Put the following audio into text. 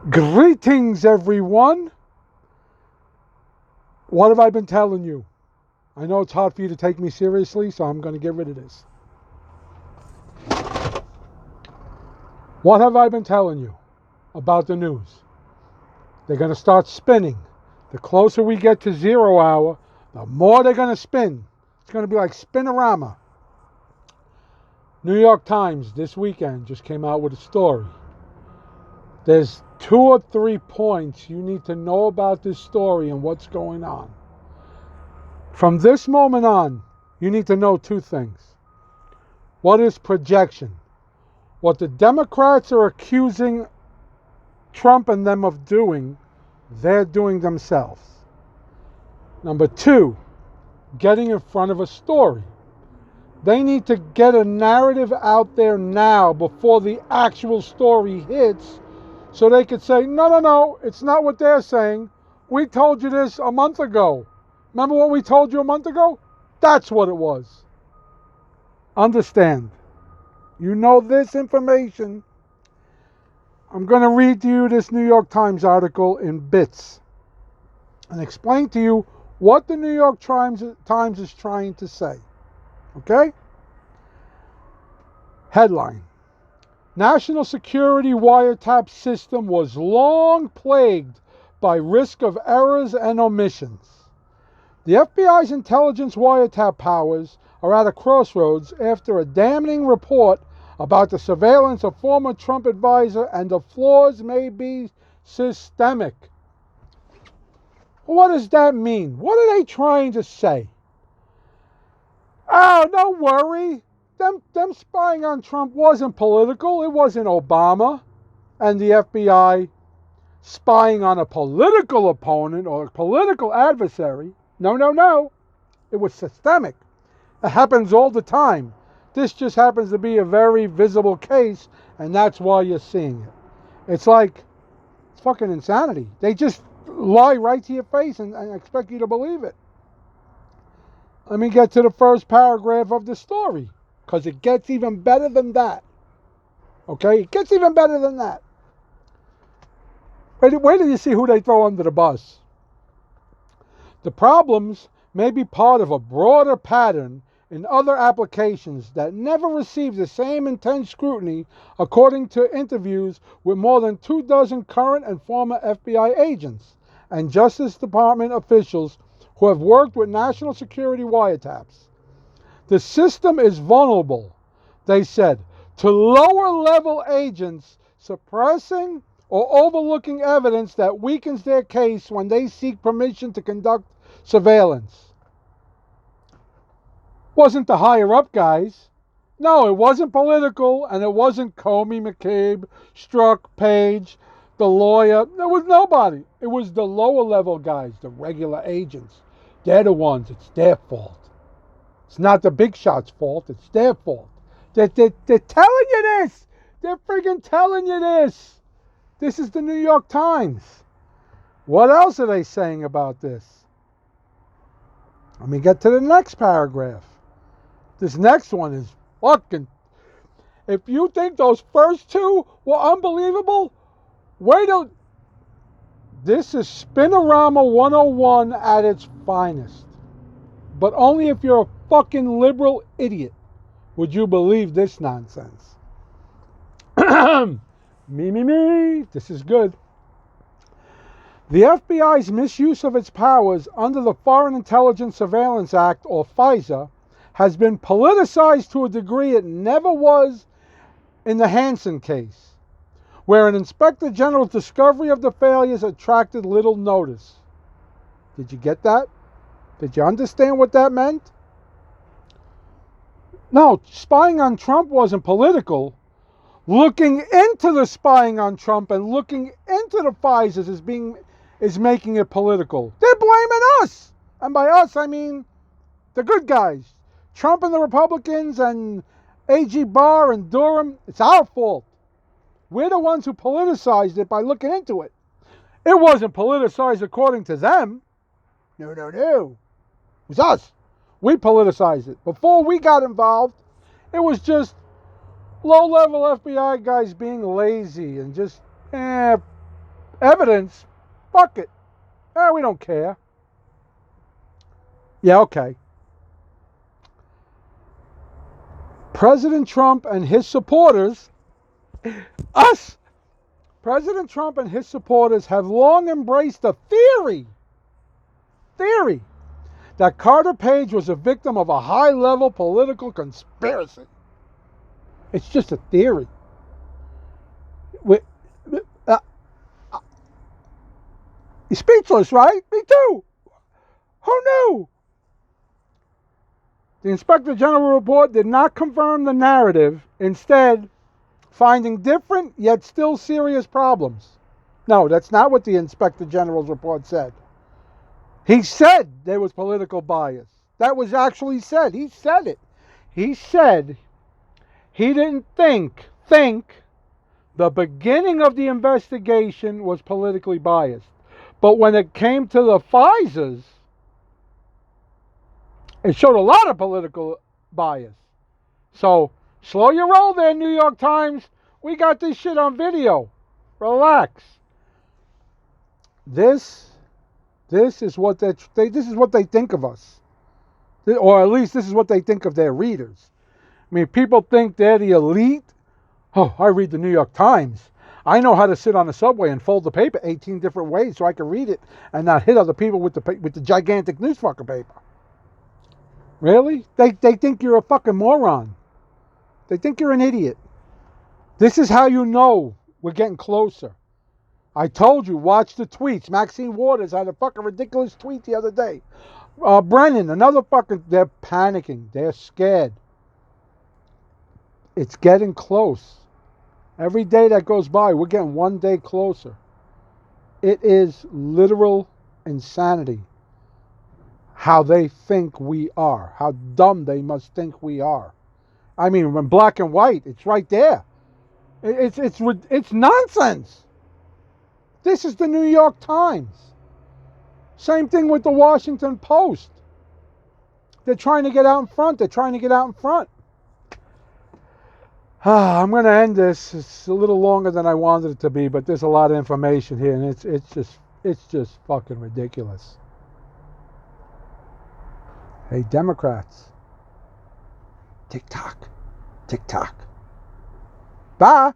Greetings, everyone. What have I been telling you? I know it's hard for you to take me seriously, so I'm going to get rid of this. What have I been telling you about the news? They're going to start spinning. The closer we get to 0 hour, the more they're going to spin. It's going to be like Spinorama. New York Times this weekend just came out with a story. There's 2 or 3 points you need to know about this story and what's going on. From this moment on, you need to know 2 things. What is projection? What the Democrats are accusing Trump and them of doing, they're doing themselves. Number 2, getting in front of a story. They need to get a narrative out there now before the actual story hits, so they could say, no, it's not what they're saying. We told you this a month ago. Remember what we told you a month ago? That's what it was. Understand. You know this information. I'm going to read to you this New York Times article in bits and explain to you what the New York Times is trying to say. Okay? Headline. National security wiretap system was long plagued by risk of errors and omissions. The FBI's intelligence wiretap powers are at a crossroads after a damning report about the surveillance of former Trump advisor, and the flaws may be systemic. What does that mean? What are they trying to say? Oh, don't worry. Them spying on Trump wasn't political. It wasn't Obama and the FBI spying on a political opponent or a political adversary. No. It was systemic. It happens all the time. This just happens to be a very visible case, and that's why you're seeing it. It's fucking insanity. They just lie right to your face and expect you to believe it. Let me get to the first paragraph of the story, because it gets even better than that. Okay? It gets even better than that. Wait till you see who they throw under the bus. The problems may be part of a broader pattern in other applications that never received the same intense scrutiny, according to interviews with more than 24 current and former FBI agents and Justice Department officials who have worked with national security wiretaps. The system is vulnerable, they said, to lower-level agents suppressing or overlooking evidence that weakens their case when they seek permission to conduct surveillance. Wasn't the higher-up guys. No, it wasn't political, and it wasn't Comey, McCabe, Strzok, Page, the lawyer. There was nobody. It was the lower-level guys, the regular agents. They're the ones. It's their fault. It's not the big shots' fault. It's their fault. They're telling you this. They're friggin' telling you this. This is the New York Times. What else are they saying about this? Let me get to the next paragraph. This next one is fucking... If you think those first 2 were unbelievable, wait till... This is Spinorama 101 at its finest. But only if you're a fucking liberal idiot would you believe this nonsense. Me. This is good. The FBI's misuse of its powers under the Foreign Intelligence Surveillance Act, or FISA, has been politicized to a degree it never was in the Hansen case, where an Inspector General's discovery of the failures attracted little notice. Did you get that? Did you understand what that meant? No, spying on Trump wasn't political. Looking into the spying on Trump and looking into the FISA is making it political. They're blaming us. And by us, I mean the good guys. Trump and the Republicans and A.G. Barr and Durham. It's our fault. We're the ones who politicized it by looking into it. It wasn't politicized according to them. No. It was us. We politicized it. Before we got involved, it was just low-level FBI guys being lazy and just, Evidence? Fuck it. We don't care. Yeah, okay. President Trump and his supporters, us, President Trump and his supporters have long embraced the theory that Carter Page was a victim of a high-level political conspiracy. It's just a theory. Uh, You're speechless, right? Me too. Who knew? The Inspector General report did not confirm the narrative, instead finding different yet still serious problems. No, that's not what the Inspector General's report said. He said there was political bias. That was actually said. He said it. He said he didn't think the beginning of the investigation was politically biased. But when it came to the FISAs, it showed a lot of political bias. So, slow your roll there, New York Times. We got this shit on video. Relax. This is what this is what they think of us. Or at least this is what they think of their readers. I mean, people think they're the elite. Oh, I read the New York Times. I know how to sit on the subway and fold the paper 18 different ways so I can read it and not hit other people with the gigantic news fucking paper. Really? They think you're a fucking moron. They think you're an idiot. This is how you know we're getting closer. I told you, watch the tweets. Maxine Waters had a fucking ridiculous tweet the other day. Brennan, another fucking... They're panicking. They're scared. It's getting close. Every day that goes by, we're getting one day closer. It is literal insanity how they think we are. How dumb they must think we are. I mean, when black and white, it's right there. It's nonsense. This is the New York Times. Same thing with the Washington Post. They're trying to get out in front. I'm going to end this. It's a little longer than I wanted it to be, but there's a lot of information here, and it's just fucking ridiculous. Hey, Democrats. Tick-tock. Tick-tock. Bye.